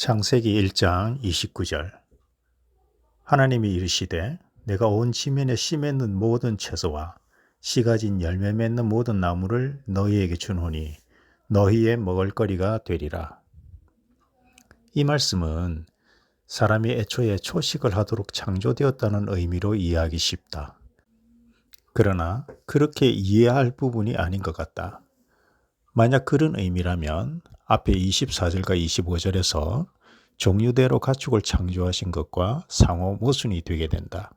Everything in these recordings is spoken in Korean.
창세기 1장 29절. 하나님이 이르시되 내가 온 지면에 씨 맺는 모든 채소와 씨 가진 열매 맺는 모든 나무를 너희에게 주노니 너희의 먹을거리가 되리라. 이 말씀은 사람이 애초에 초식을 하도록 창조되었다는 의미로 이해하기 쉽다. 그러나 그렇게 이해할 부분이 아닌 것 같다. 만약 그런 의미라면 앞에 24절과 25절에서 종류대로 가축을 창조하신 것과 상호 모순이 되게 된다.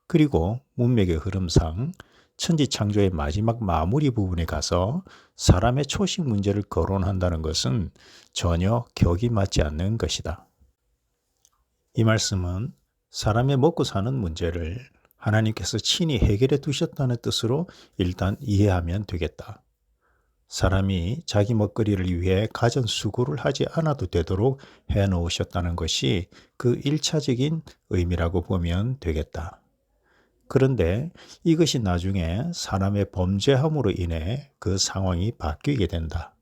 그리고 문맥의 흐름상 천지 창조의 마지막 마무리 부분에 가서 사람의 초식 문제를 거론한다는 것은 전혀 격이 맞지 않는 것이다. 이 말씀은 사람의 먹고 사는 문제를 하나님께서 친히 해결해 두셨다는 뜻으로 일단 이해하면 되겠다. 사람이 자기 먹거리를 위해 가전수고를 하지 않아도 되도록 해놓으셨다는 것이 그 1차적인 의미라고 보면 되겠다. 그런데 이것이 나중에 사람의 범죄함으로 인해 그 상황이 바뀌게 된다.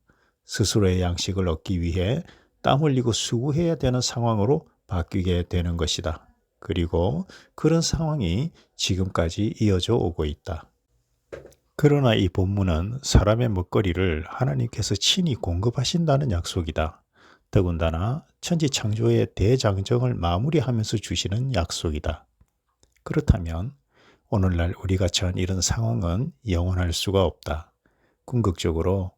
스스로의 양식을 얻기 위해 땀 흘리고 수고해야 되는 상황으로 바뀌게 되는 것이다. 그리고 그런 상황이 지금까지 이어져 오고 있다. 그러나 이 본문은 사람의 먹거리를 하나님께서 친히 공급하신다는 약속이다. 더군다나 천지 창조의 대장정을 마무리하면서 주시는 약속이다. 그렇다면 오늘날 우리가 처한 이런 상황은 영원할 수가 없다. 궁극적으로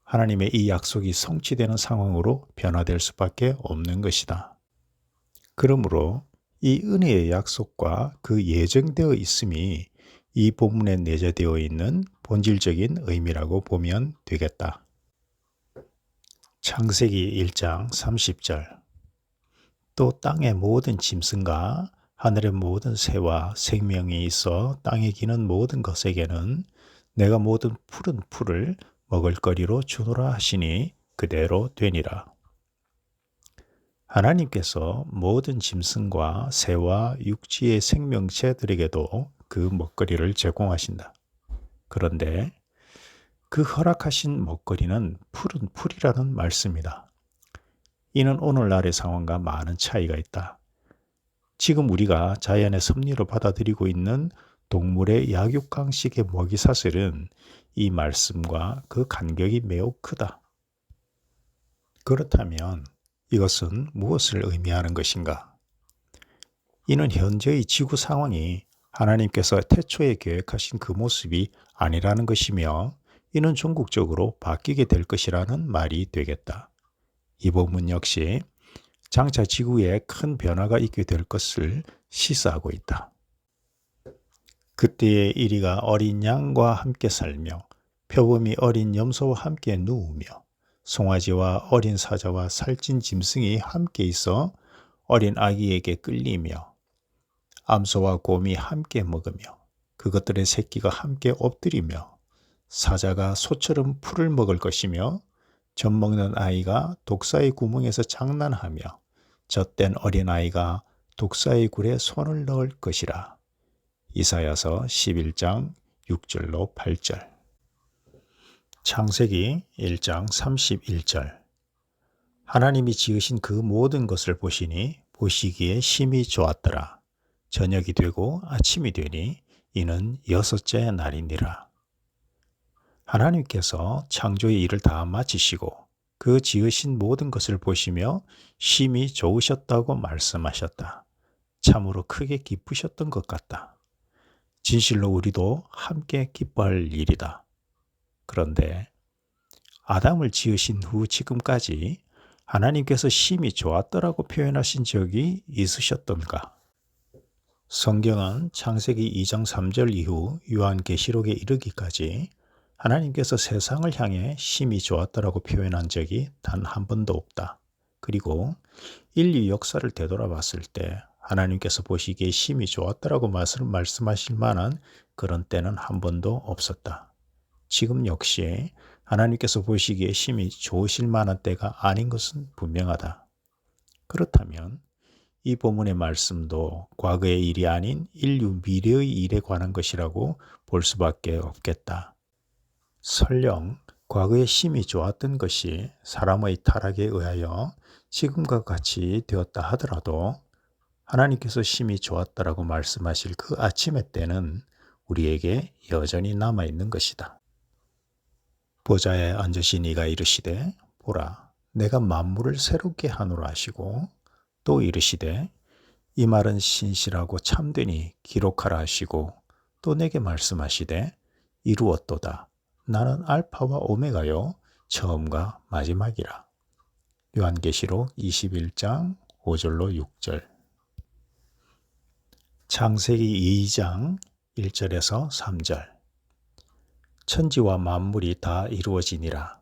하나님의 이 약속이 성취되는 상황으로 변화될 수밖에 없는 것이다. 그러므로 이 은혜의 약속과 그 예정되어 있음이 이 본문에 내재되어 있는 본질적인 의미라고 보면 되겠다. 창세기 1장 30절. 또 땅의 모든 짐승과 하늘의 모든 새와 생명이 있어 땅에 기는 모든 것에게는 내가 모든 푸른 풀을 먹을거리로 주노라 하시니 그대로 되니라. 하나님께서 모든 짐승과 새와 육지의 생명체들에게도 그 먹거리를 제공하신다. 그런데 그 허락하신 먹거리는 푸른 풀이라는 말씀이다. 이는 오늘날의 상황과 많은 차이가 있다. 지금 우리가 자연의 섭리로 받아들이고 있는 동물의 약육강식의 먹이사슬은 이 말씀과 그 간격이 매우 크다. 그렇다면 이것은 무엇을 의미하는 것인가? 이는 현재의 지구 상황이 하나님께서 태초에 계획하신 그 모습이 아니라는 것이며 이는 종국적으로 바뀌게 될 것이라는 말이 되겠다. 이 본문 역시 장차 지구에 큰 변화가 있게 될 것을 시사하고 있다. 그때의 이리가 어린 양과 함께 살며 표범이 어린 염소와 함께 누우며 송아지와 어린 사자와 살찐 짐승이 함께 있어 어린 아기에게 끌리며 암소와 곰이 함께 먹으며 그것들의 새끼가 함께 엎드리며 사자가 소처럼 풀을 먹을 것이며 젖 먹는 아이가 독사의 구멍에서 장난하며 젖된 어린아이가 독사의 굴에 손을 넣을 것이라. 이사야서 11장 6절로 8절. 창세기 1장 31절. 하나님이 지으신 그 모든 것을 보시니 보시기에 심히 좋았더라. 저녁이 되고 아침이 되니 이는 여섯째 날이니라. 하나님께서 창조의 일을 다 마치시고 그 지으신 모든 것을 보시며 심히 좋으셨다고 말씀하셨다. 참으로 크게 기쁘셨던 것 같다. 진실로 우리도 함께 기뻐할 일이다. 그런데 아담을 지으신 후 지금까지 하나님께서 심히 좋았더라고 표현하신 적이 있으셨던가? 성경은 창세기 2장 3절 이후 요한계시록에 이르기까지 하나님께서 세상을 향해 심히 좋았더라고 표현한 적이 단 한 번도 없다. 그리고 인류 역사를 되돌아봤을 때 하나님께서 보시기에 심히 좋았더라고 말씀하실 만한 그런 때는 한 번도 없었다. 지금 역시 하나님께서 보시기에 심히 좋으실 만한 때가 아닌 것은 분명하다. 그렇다면 이 본문의 말씀도 과거의 일이 아닌 인류 미래의 일에 관한 것이라고 볼 수밖에 없겠다. 설령 과거에 심히 좋았던 것이 사람의 타락에 의하여 지금과 같이 되었다 하더라도 하나님께서 심히 좋았다라고 말씀하실 그 아침의 때는 우리에게 여전히 남아있는 것이다. 보좌에 앉으신 이가 이르시되 보라 내가 만물을 새롭게 하노라 하시고 또 이르시되 이 말은 신실하고 참되니 기록하라 하시고 또 내게 말씀하시되 이루었도다. 나는 알파와 오메가요 처음과 마지막이라. 요한계시록 21장 5절로 6절. 창세기 2장 1절에서 3절. 천지와 만물이 다 이루어지니라.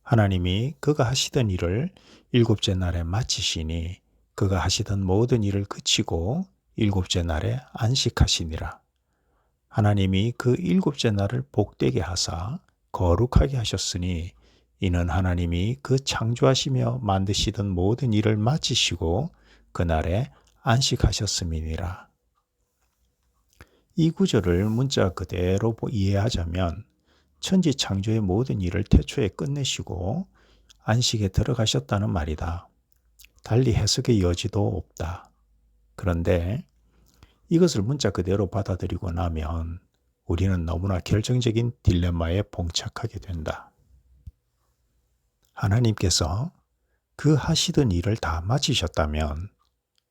하나님이 그가 하시던 일을 일곱째 날에 마치시니 그가 하시던 모든 일을 그치고 일곱째 날에 안식하시니라. 하나님이 그 일곱째 날을 복되게 하사 거룩하게 하셨으니 이는 하나님이 그 창조하시며 만드시던 모든 일을 마치시고 그날에 안식하셨음이니라. 이 구절을 문자 그대로 이해하자면 천지 창조의 모든 일을 태초에 끝내시고 안식에 들어가셨다는 말이다. 달리 해석의 여지도 없다. 그런데 이것을 문자 그대로 받아들이고 나면 우리는 너무나 결정적인 딜레마에 봉착하게 된다. 하나님께서 그 하시던 일을 다 마치셨다면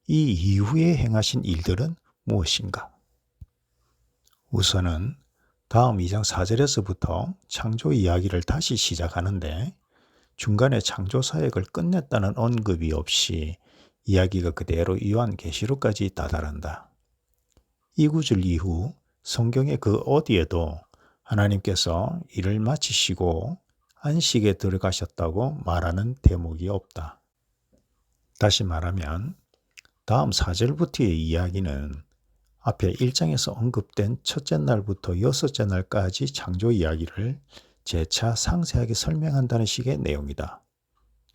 이 이후에 행하신 일들은 무엇인가? 우선은 다음 2장 4절에서부터 창조 이야기를 다시 시작하는데 중간에 창조 사역을 끝냈다는 언급이 없이 이야기가 그대로 요한계시록까지 다다른다. 이 구절 이후 성경의 그 어디에도 하나님께서 일을 마치시고 안식에 들어가셨다고 말하는 대목이 없다. 다시 말하면 다음 4절부터의 이야기는 앞에 1장에서 언급된 첫째 날부터 여섯째 날까지 창조 이야기를 재차 상세하게 설명한다는 식의 내용이다.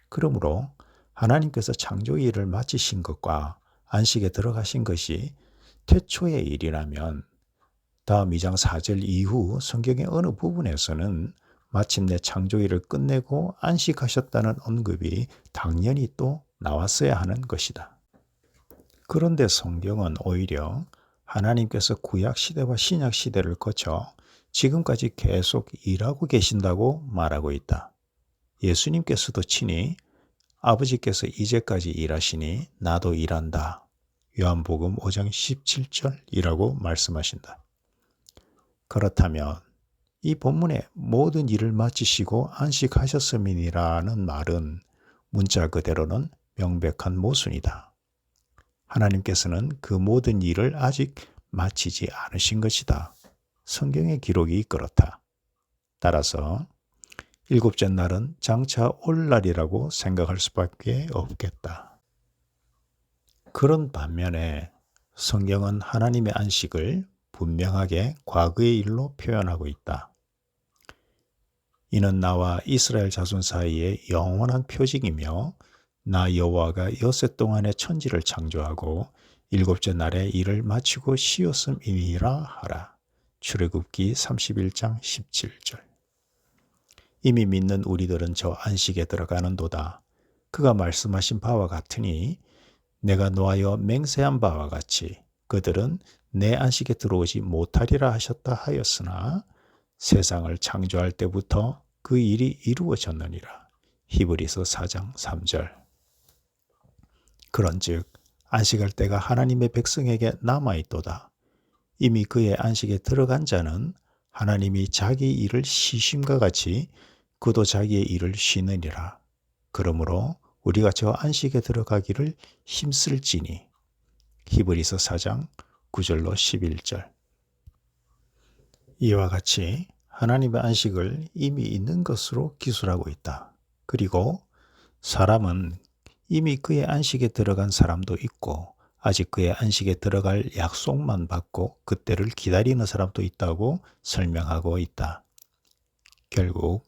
그러므로 하나님께서 창조 일을 마치신 것과 안식에 들어가신 것이 태초의 일이라면 다음 2장 4절 이후 성경의 어느 부분에서는 마침내 창조 일을 끝내고 안식하셨다는 언급이 당연히 또 나왔어야 하는 것이다. 그런데 성경은 오히려 하나님께서 구약 시대와 신약 시대를 거쳐 지금까지 계속 일하고 계신다고 말하고 있다. 예수님께서도 친히 아버지께서 이제까지 일하시니 나도 일한다. 요한복음 5장 17절이라고 말씀하신다. 그렇다면 이 본문의 모든 일을 마치시고 안식하셨음이니라는 말은 문자 그대로는 명백한 모순이다. 하나님께서는 그 모든 일을 아직 마치지 않으신 것이다. 성경의 기록이 그렇다. 따라서 일곱째 날은 장차 올 날이라고 생각할 수밖에 없겠다. 그런 반면에 성경은 하나님의 안식을 분명하게 과거의 일로 표현하고 있다. 이는 나와 이스라엘 자손 사이의 영원한 표징이며 나 여호와가 엿새 동안에 천지를 창조하고 일곱째 날에 일을 마치고 쉬었음이니라 하라. 출애굽기 31장 17절. 이미 믿는 우리들은 저 안식에 들어가는도다. 그가 말씀하신 바와 같으니 내가 노하여 맹세한 바와 같이 그들은 내 안식에 들어오지 못하리라 하셨다 하였으나 세상을 창조할 때부터 그 일이 이루어졌느니라. 히브리서 4장 3절. 그런즉 안식할 때가 하나님의 백성에게 남아있도다. 이미 그의 안식에 들어간 자는 하나님이 자기 일을 쉬심과 같이 그도 자기의 일을 쉬느니라. 그러므로 우리가 저 안식에 들어가기를 힘쓸지니. 히브리서 4장 9절로 11절. 이와 같이 하나님의 안식을 이미 있는 것으로 기술하고 있다. 그리고 사람은 이미 그의 안식에 들어간 사람도 있고 아직 그의 안식에 들어갈 약속만 받고 그때를 기다리는 사람도 있다고 설명하고 있다. 결국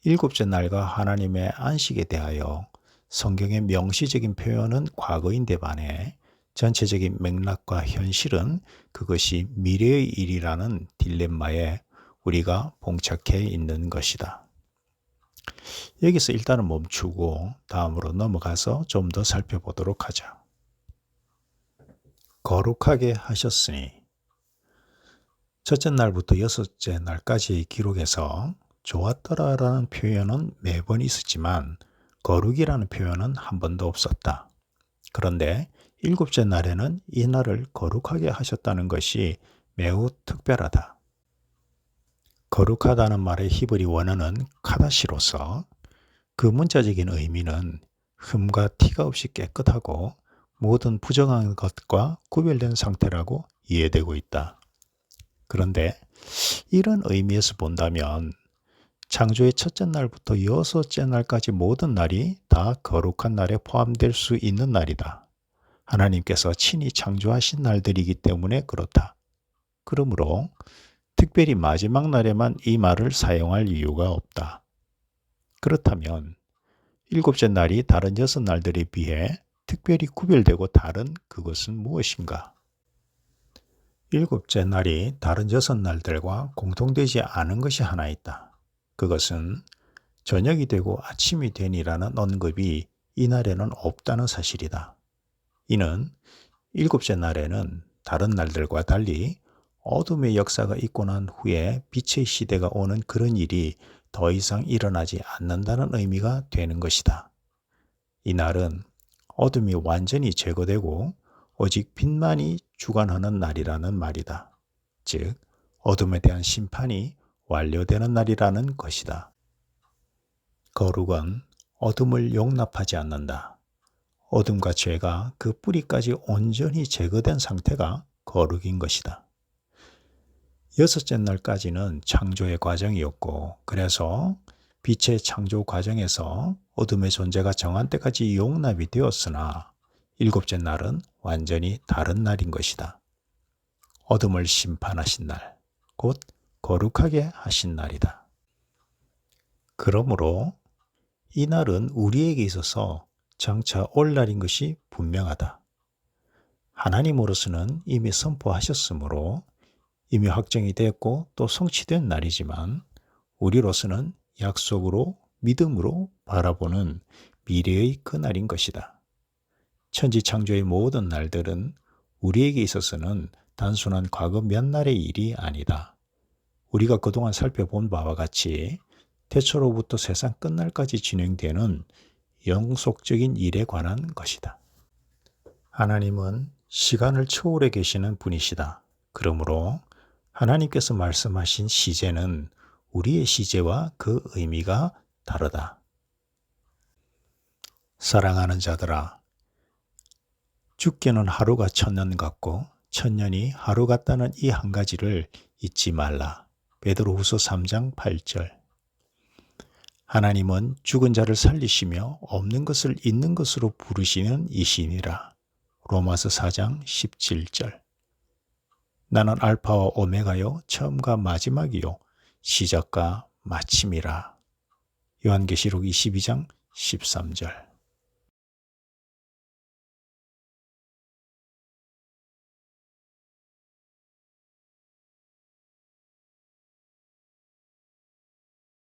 일곱째 날과 하나님의 안식에 대하여 성경의 명시적인 표현은 과거인데 반해 전체적인 맥락과 현실은 그것이 미래의 일이라는 딜레마에 우리가 봉착해 있는 것이다. 여기서 일단은 멈추고 다음으로 넘어가서 좀 더 살펴보도록 하자. 거룩하게 하셨으니 첫째 날부터 여섯째 날까지의 기록에서 좋았더라라는 표현은 매번 있었지만 거룩이라는 표현은 한 번도 없었다. 그런데 일곱째 날에는 이 날을 거룩하게 하셨다는 것이 매우 특별하다. 거룩하다는 말의 히브리 원어는 카다시로서 그 문자적인 의미는 흠과 티가 없이 깨끗하고 모든 부정한 것과 구별된 상태라고 이해되고 있다. 그런데 이런 의미에서 본다면 창조의 첫째 날부터 여섯째 날까지 모든 날이 다 거룩한 날에 포함될 수 있는 날이다. 하나님께서 친히 창조하신 날들이기 때문에 그렇다. 그러므로 특별히 마지막 날에만 이 말을 사용할 이유가 없다. 그렇다면 일곱째 날이 다른 여섯 날들에 비해 특별히 구별되고 다른 그것은 무엇인가? 일곱째 날이 다른 여섯 날들과 공통되지 않은 것이 하나 있다. 그것은 저녁이 되고 아침이 되니라는 언급이 이 날에는 없다는 사실이다. 이는 일곱째 날에는 다른 날들과 달리 어둠의 역사가 있고 난 후에 빛의 시대가 오는 그런 일이 더 이상 일어나지 않는다는 의미가 되는 것이다. 이 날은 어둠이 완전히 제거되고 오직 빛만이 주관하는 날이라는 말이다. 즉, 어둠에 대한 심판이 완료되는 날이라는 것이다. 거룩은 어둠을 용납하지 않는다. 어둠과 죄가 그 뿌리까지 온전히 제거된 상태가 거룩인 것이다. 여섯째 날까지는 창조의 과정이었고, 그래서 빛의 창조 과정에서 어둠의 존재가 정한 때까지 용납이 되었으나 일곱째 날은 완전히 다른 날인 것이다. 어둠을 심판하신 날, 곧 거룩하게 하신 날이다. 그러므로 이 날은 우리에게 있어서 장차 올 날인 것이 분명하다. 하나님으로서는 이미 선포하셨으므로 이미 확정이 됐고 또 성취된 날이지만 우리로서는 약속으로 믿음으로 바라보는 미래의 그 날인 것이다. 천지창조의 모든 날들은 우리에게 있어서는 단순한 과거 몇 날의 일이 아니다. 우리가 그동안 살펴본 바와 같이 태초로부터 세상 끝날까지 진행되는 영속적인 일에 관한 것이다. 하나님은 시간을 초월해 계시는 분이시다. 그러므로 하나님께서 말씀하신 시제는 우리의 시제와 그 의미가 다르다. 사랑하는 자들아, 죽기는 하루가 천년 같고 천년이 하루 같다는 이 한 가지를 잊지 말라. 베드로후서 3장 8절. 하나님은 죽은 자를 살리시며 없는 것을 있는 것으로 부르시는 이시니라. 로마서 4장 17절. 나는 알파와 오메가요 처음과 마지막이요 시작과 마침이라. 요한계시록 22장 13절.